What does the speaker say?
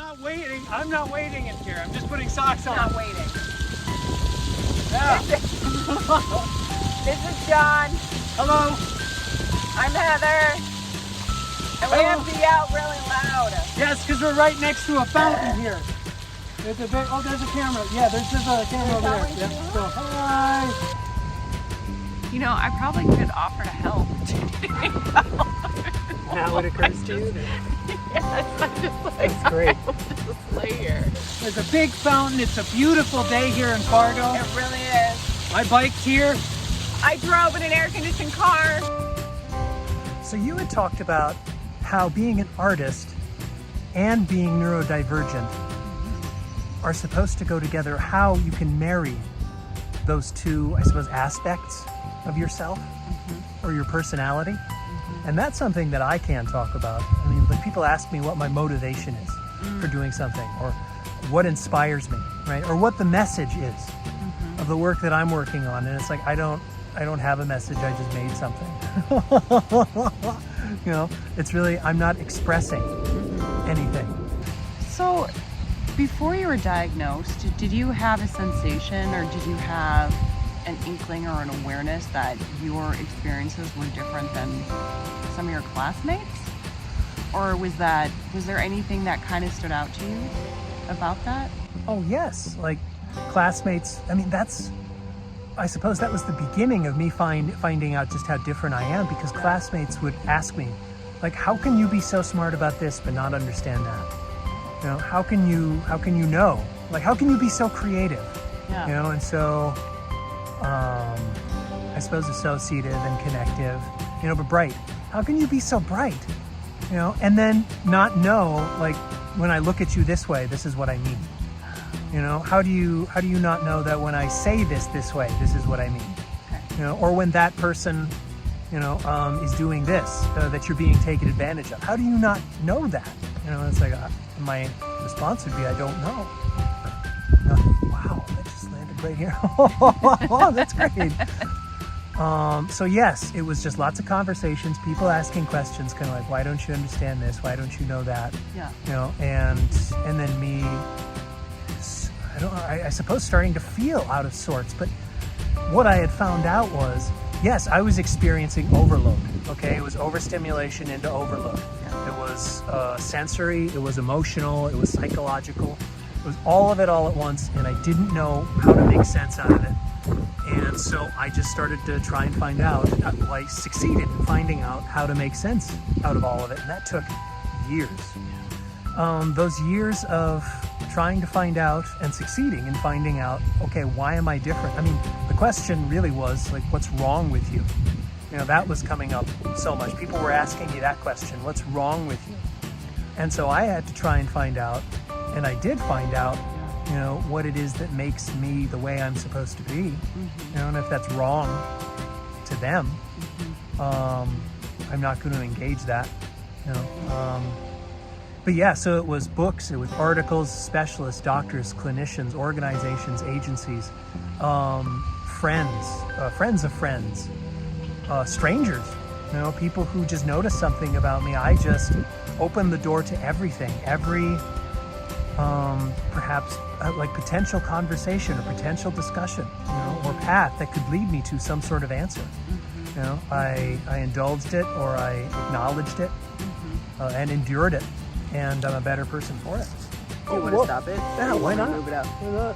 not waiting. I'm not waiting in here. I'm just putting socks on. Not waiting. Yeah. This is John. Hello. I'm Heather. And we have to yell really loud. Yes, because we're right next to a fountain here. There's a big, oh, there's a camera. Yeah, there's a camera over there. Yeah. So, hi. You know, I probably could offer to help. Now it occurs to you? Yes, I'm just like, that's great. Just lay here. There's a big fountain. It's a beautiful day here in Fargo. It really is. I biked here. I drove in an air-conditioned car. So you had talked about how being an artist and being neurodivergent are supposed to go together, how you can marry those two, I suppose, aspects of yourself or your personality. And that's something that I can talk about. I mean, when people ask me what my motivation is for doing something, or what inspires me, right? Or what the message is of the work that I'm working on. And it's like, I don't have a message, I just made something. You know, it's really, I'm not expressing anything. So before you were diagnosed, did you have a sensation, or did you have an inkling or an awareness that your experiences were different than some of your classmates? Or was there anything that kind of stood out to you about that? Oh yes, like classmates, I mean, I suppose that was the beginning of me finding out just how different I am, because classmates would ask me, like, how can you be so smart about this but not understand that? You know, how can you know? Like, how can you be so creative? Yeah. You know, and so I suppose associative and connective, you know, but bright. How can you be so bright? You know, and then not know, like, when I look at you this way, this is what I mean. You know, how do you not know that when I say this way, this is what I mean? Okay. You know, or when that person, you know, is doing this, that you're being taken advantage of. How do you not know that? You know, it's like, my response would be, I don't know. You know, wow, that just landed right here. Oh, that's great. So yes, it was just lots of conversations, people asking questions, kind of like, why don't you understand this? Why don't you know that? Yeah. You know, and then me, I suppose starting to feel out of sorts. But what I had found out was, yes, I was experiencing overload. Okay, it was overstimulation into overload. It was sensory, it was emotional, it was psychological. It was all of it all at once, and I didn't know how to make sense out of it. And so I just started to try and find out. Well, I succeeded in finding out how to make sense out of all of it, and that took years. Those years of trying to find out and succeeding in finding out, okay, why am I different? I mean, the question really was, like, what's wrong with you? You know, that was coming up so much. People were asking me that question, what's wrong with you? And so I had to try and find out, and I did find out, you know, what it is that makes me the way I'm supposed to be. You know, and if that's wrong to them, I'm not going to engage that, you know. But yeah, so it was books, it was articles, specialists, doctors, clinicians, organizations, agencies, friends of friends, strangers, you know, people who just noticed something about me. I just opened the door to everything, every perhaps like potential conversation or potential discussion, you know, or path that could lead me to some sort of answer. You know, I indulged it, or I acknowledged it, and endured it. And I'm a better person for it. You want to stop it? Yeah, why not? Move it up. Why not?